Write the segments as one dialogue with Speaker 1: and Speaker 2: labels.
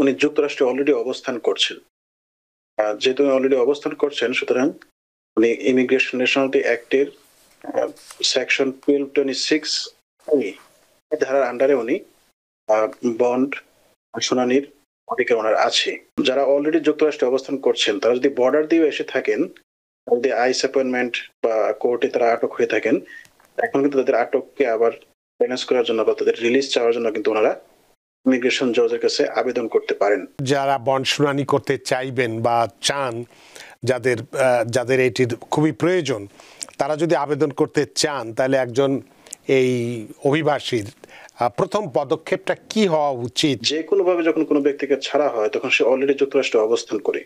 Speaker 1: উনি যুক্তরাষ্ট্রে অলরেডি অবস্থান করছেন। যেহেতু অলরেডি অবস্থান করছেন, সুতরাং উনি ইমিগ্রেশন ন্যাশনালিটি অ্যাক্টের সেকশন 1226 এই ধারার আন্ডারে উনি বন্ড শুনানির অধিকার ওনার আছে। যারা অলরেডি যুক্তরাষ্ট্রে অবস্থান করছেন তারা যদি বর্ডার দিয়ে এসে থাকেন, যদি আইস অ্যাপয়েন্টমেন্ট বা কোর্টে তারা আটক হয়ে থাকেন, এখন কিন্তু তাদের আটককে আবার ব্যালেন্স করার জন্য বা তাদের রিলিজ চাওয়ার জন্য কিন্তু ওনারা ইমিগ্রেশন জজের কাছে আবেদন করতে পারেন।
Speaker 2: যারা বন্ড শুনানি করতে চাইবেন বা চান, যাদের এটির খুবই প্রয়োজন, তারা যদি আবেদন করতে চান, তাহলে একজন এই অভিবাসীর প্রথম পদক্ষেপটা কি হওয়া উচিত?
Speaker 1: যে কোনোভাবে যখন কোনো ব্যক্তিকে ছাড়া হয় তখন সে অলরেডি যুক্তরাষ্ট্রে অবস্থান করে,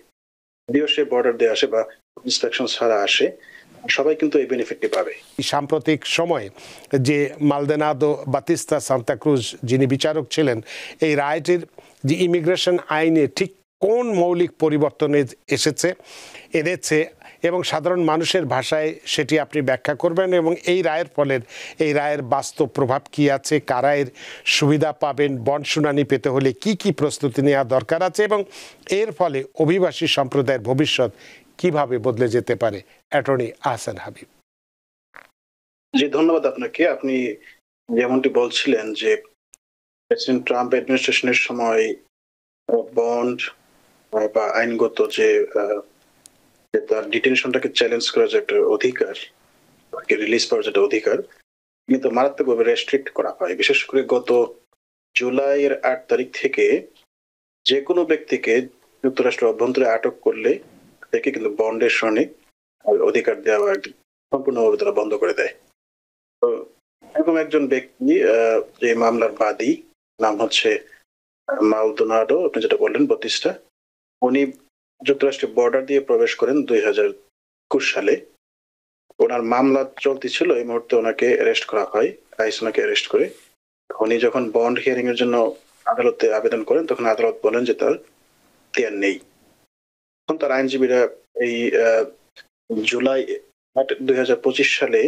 Speaker 1: যদিও সে বর্ডার দিয়ে আসে বা ইন্সপেকশন ছাড়া আসে, সবাই কিন্তু এই বেনিফিটটি পাবে।
Speaker 2: সাম্প্রতিক সময়ে যে মালদেনাদো বাতিস্তা সান্তাক্রুজ যিনি বিচারক ছিলেন, এই রায়টির যে ইমিগ্রেশন আইনে ঠিক কোন মৌলিক পরিবর্তন এনেছে এবং সাধারণ মানুষের ভাষায় সেটি আপনি ব্যাখ্যা করবেন, এবং এই রায়ের বাস্তব প্রভাব কি আছে, কারা এর সুবিধা পাবেন, বন্ড শুনানি পেতে হলে কি কি প্রস্তুতি নেওয়া দরকার আছে, এবং এর ফলে অভিবাসী সম্প্রদায়ের ভবিষ্যৎ কিভাবে বদলে যেতে পারে। অ্যাটর্নি আহসান হাবিব।
Speaker 1: জি, ধন্যবাদ আপনাকে। আপনি যেমনটি বলছিলেন যে প্রেসিডেন্ট ট্রাম্প অ্যাডমিনিস্ট্রেশনের সময় বন্ড বা আইনগত যে তার ডিটেনশনটাকে চ্যালেঞ্জ করার যে একটা অধিকার, রিলিজ পাওয়ার যেটা অধিকার, কিন্তু মারাত্মকভাবে রেস্ট্রিক্ট করা হয়। বিশেষ করে গত জুলাইয়ের 8 তারিখ থেকে যে কোনো ব্যক্তিকে যুক্তরাষ্ট্র অভ্যন্তরে আটক করলে তাকে কিন্তু বন্ডের শুনানি অধিকার দেওয়া সম্পূর্ণভাবে তারা বন্ধ করে দেয়। তো এরকম একজন ব্যক্তি, যে মামলার বাদী, নাম হচ্ছে মালদোনাডো, আপনি যেটা বললেন বাতিস্তা, উনি যুক্তরাষ্ট্রের বর্ডার দিয়ে প্রবেশ করেন 2021 সালে। ওনার মামলা চলতি ছিল, এই মুহূর্তে ওনাকে অ্যারেস্ট করা হয়, আইস ওনাকে অ্যারেস্ট করে। উনি যখন বন্ড হিয়ারিং এর জন্য আদালতে আবেদন করেন তখন আদালত বলেন যে তার দেয়ার নেই। তখন তার আইনজীবীরা এই জুলাই 2025 সালে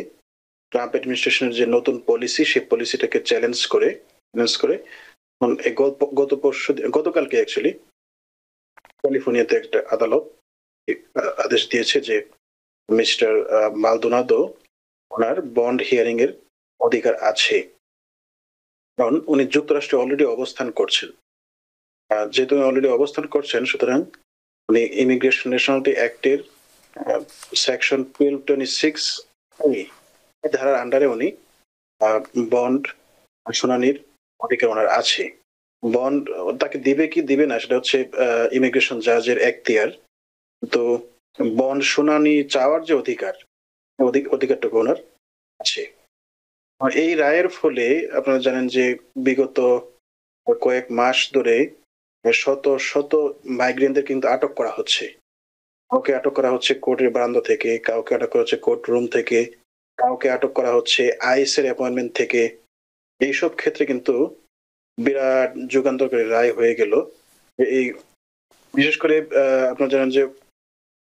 Speaker 1: ট্রাম্প অ্যাডমিনিস্ট্রেশনের যে নতুন পলিসি, সেই পলিসিটাকে চ্যালেঞ্জ করে গতকালকে অ্যাকচুয়ালি ক্যালিফোর্নিয়াতে একটা আদালত আদেশ দিয়েছে যে মিস্টার মালদোনাদো ওনার বন্ড হিয়ারিং এর অধিকার আছে, কারণ উনি যুক্তরাষ্ট্রে অলরেডি অবস্থান করছেন। যেহেতু অলরেডি অবস্থান করছেন, সুতরাং উনি ইমিগ্রেশন ন্যাশনালিটি অ্যাক্টের সেকশন 1226 এই ধারার আন্ডারে উনি বন্ড শুনানির অধিকার ওনার আছে। বন্ড তাকে দিবে কি দিবে না সেটা হচ্ছে ইমিগ্রেশন জাজের এখতিয়ার। তো বন্ড শুনানি চাওয়ার যে অধিকারটুকু ওনার আছে। এই রায়ের ফলে আপনারা জানেন যে বিগত কয়েক মাস ধরে শত শত মাইগ্রেন্টদের কিন্তু আটক করা হচ্ছে। কাউকে আটক করা হচ্ছে কোর্টের বারান্দা থেকে, কাউকে আটক করা হচ্ছে কোর্ট রুম থেকে, কাউকে আটক করা হচ্ছে আইস এর অ্যাপয়েন্টমেন্ট থেকে। এইসব ক্ষেত্রে কিন্তু বিরাট যুগান্তকারী রায় হয়ে গেল। এই বিশেষ করে আপনারা জানেন যে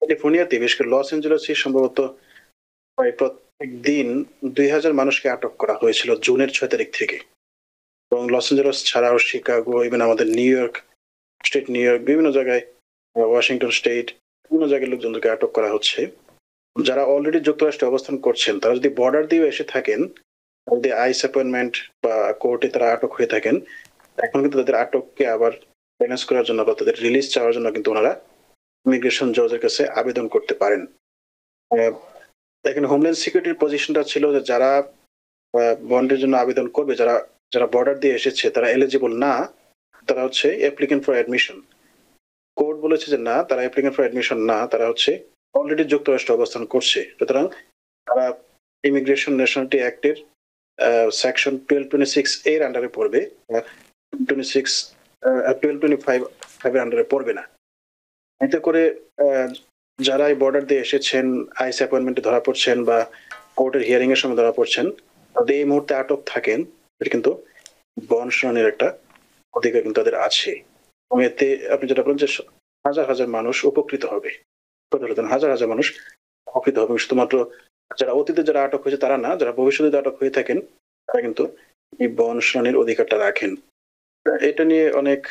Speaker 1: ক্যালিফোর্নিয়াতে, বিশেষ করে লস এঞ্জেলেসে সম্ভবত প্রত্যেক দিন 2000 মানুষকে আটক করা হয়েছিল জুনের 6 তারিখ থেকে। এবং লস এঞ্জেলেস ছাড়াও শিকাগো, ইভেন আমাদের নিউ ইয়র্ক, বিভিন্ন জায়গায়, ওয়াশিংটন স্টেট, বিভিন্ন জায়গায় লোকজনকে আটক করা হচ্ছে। যারা অলরেডি যুক্তরাষ্ট্রে অবস্থান করছেন তারা যদি বর্ডার দিয়ে এসে থাকেন, যদি আইস অ্যাপয়েন্টমেন্ট বা কোর্টে তারা আটক হয়ে থাকেন, এখন কিন্তু তাদের আটককে আবার ব্যালেন্স করার জন্য বা তাদের রিলিজ চাওয়ার জন্য কিন্তু ওনারা ইমিগ্রেশন জজের কাছে আবেদন করতে পারেন। এখানে হোমল্যান্ড সিকিউরিটির পজিশনটা ছিল যে যারা বন্ডের জন্য আবেদন করবে, যারা বর্ডার দিয়ে এসেছে তারা এলিজিবল না, তারা হচ্ছে অ্যাপ্লিকেন্ট ফর অ্যাডমিশন। কোর্ট বলেছে যে না, তারা অ্যাপ্লিকেন্ট ফর অ্যাডমিশন না, তারা হচ্ছে অলরেডি যুক্তরাষ্ট্রে অবস্থান করছে, সুতরাং তারা ইমিগ্রেশন ন্যাশনালিটি অ্যাক্টের সেকশন 1226 এর আন্ডারে পড়বে, 1225 এর আন্ডারে পড়বে না। এতে করে যারা এই বর্ডার দিয়ে এসেছেন, আইস অ্যাপয়েন্টমেন্টে ধরা পড়ছেন বা কোর্টের হিয়ারিং এর সময় ধরা পড়ছেন, তাদের এই মুহূর্তে আটক থাকেন, কিন্তু বন্ড শুনানির একটা অধিকার কিন্তু তাদের আছে। এবং এতে আপনি যেটা বলেন যে হাজার হাজার মানুষ উপকৃত হবে, হাজার হাজার মানুষ উপকৃত হবে। শুধুমাত্র যারা অতীতে যারা আটক হয়েছে তারা না, যারা ভবিষ্যতে আটক হয়ে থাকেন তারা কিন্তু এই বন্ড শুনানির অধিকারটা রাখেন। এটা নিয়ে অনেক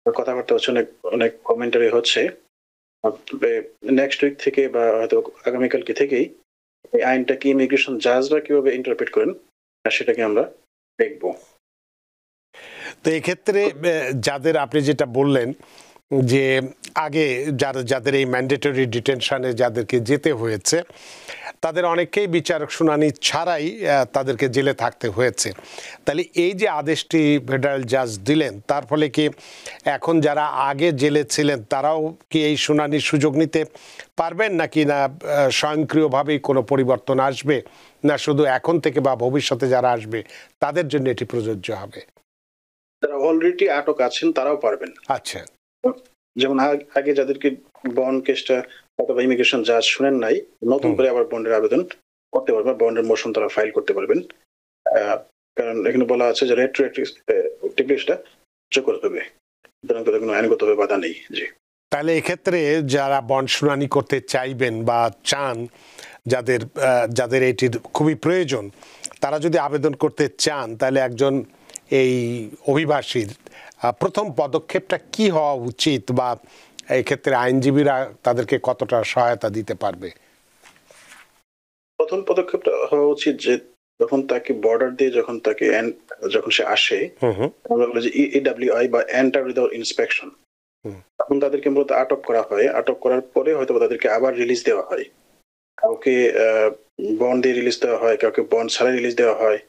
Speaker 1: কথাবার্তা হচ্ছে, অনেক অনেক কমেন্টারি হচ্ছে। নেক্সট উইক থেকে বা হয়তো আগামীকালকে থেকেই এই আইনটাকে ইমিগ্রেশন জাজরা কিভাবে ইন্টারপ্রেট করেন সেটাকে আমরা দেখবো।
Speaker 2: তো এক্ষেত্রে যাদের আপনি যেটা বললেন যে আগে যাদের এই ম্যান্ডেটরি ডিটেনশনে যাদেরকে যেতে হয়েছে তাদের অনেককেই বিচারক শুনানি ছাড়াই তাদেরকে জেলে থাকতে হয়েছে, তাহলে এই যে আদেশটি ফেডারেল জাজ দিলেন তার ফলে কি এখন যারা আগে জেলে ছিলেন তারাও কি এই শুনানির সুযোগ নিতে পারবেন, নাকি না স্বয়ংক্রিয়ভাবেই কোনো পরিবর্তন আসবে, না শুধু এখন থেকে বা ভবিষ্যতে যারা আসবে তাদের জন্য এটি প্রযোজ্য হবে?
Speaker 1: যারা অলরেডি আটক আছেন তারাও পারবেন।
Speaker 2: আচ্ছা,
Speaker 1: যেমন আগে যাদেরকে বন্ড কেসটা অথবা ইমিগ্রেশন জাজ শুনেন নাই, নতুন করে আবার বন্ডের আবেদন করতে পারবেন, বন্ডের মোশন তারা ফাইল করতে পারবেন। কারণ এখানে বলা আছে যে রেট্রোঅ্যাক্টিভটা কার্যকর হবে, সুতরাং তাদের কোনো আইনগতভাবে বাধা নেই। জি,
Speaker 2: তাহলে এক্ষেত্রে যারা বন্ড শুনানি করতে চাইবেন বা চান, যাদের এটির খুবই প্রয়োজন, তারা যদি আবেদন করতে চান তাহলে একজন এই অভিবাসীর প্রথম পদক্ষেপটা কি হওয়া উচিত, বা এই ক্ষেত্রে আইনজীবীরা তাদেরকে কতটা সহায়তা দিতে পারবে?
Speaker 1: প্রথম পদক্ষেপটা হওয়া উচিত যে যখন তাকে বর্ডার দিয়ে যখন সে আসে, আমরা বলি যে EWI বা এন্টার উইদাউট ইন্সপেকশন, তখন তাদেরকে মূলত আটক করা হয়। আটক করার পরে হয়তো তাদেরকে আবার রিলিজ দেওয়া হয়। কাউকে বন্ড দিয়ে রিলিজ দেওয়া হয়, কাউকে বন্ড ছাড়া রিলিজ দেওয়া হয়,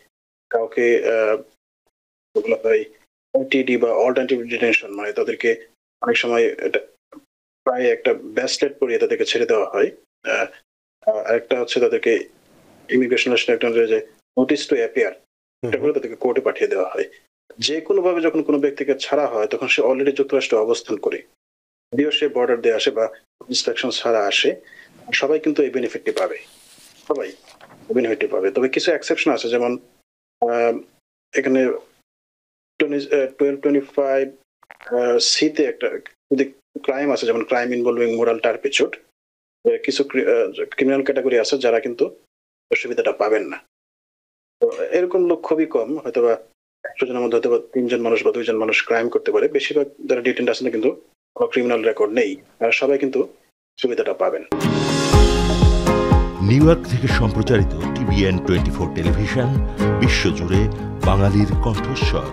Speaker 1: কাউকে OTD বা অল্টারনেটিভ ডিটেনশন, মানে তাদেরকে অনেক সময় প্রায় একটা ব্যাসলেট পরিয়ে তাদেরকে ছেড়ে দেওয়া হয়। আরেকটা হচ্ছে তাদেরকে ইমিগ্রেশন যে নোটিস টু অ্যাপিয়ার, এটা করে তাদেরকে কোর্টে পাঠিয়ে দেওয়া হয়। যে কোনো ভাবে যখন কোনো ব্যক্তিকে ছাড়া হয় তখন সে অলরেডি যুক্তরাষ্ট্রে অবস্থান করে, যদিও সে বর্ডার দিয়ে আসে বা ইন্সপেকশন ছাড়া আসে, সবাই কিন্তু এই বেনিফিটটি পাবে, সবাই বেনিফিটটি পাবে। তবে কিছু এক্সেপশন আছে, যেমন এখানে 1225 সিতে একটা ক্রাইম আছে, যেমন ক্রাইম ইনভলভিং মোরাল টার্পিচুড। কিছু ক্রিমিনাল ক্যাটাগরি আছে যারা কিন্তু সুবিধাটা পাবেন না। তো এরকম লোক খুবই কম, হয়তোবা 100 জনের মধ্যে হয়তো 3 জন মানুষ বা 2 জন মানুষ ক্রাইম করতে পারে। বেশিরভাগ যারা ডিটেন্ট আছেন কিন্তু কোনো ক্রিমিনাল রেকর্ড নেই, আর সবাই কিন্তু সুবিধাটা পাবেন।
Speaker 3: নিউ ইয়র্ক থেকে সম্প্রচারিত TVN 24 টেলিভিশন বিশ্বজুড়ে বাঙালির কণ্ঠস্বর।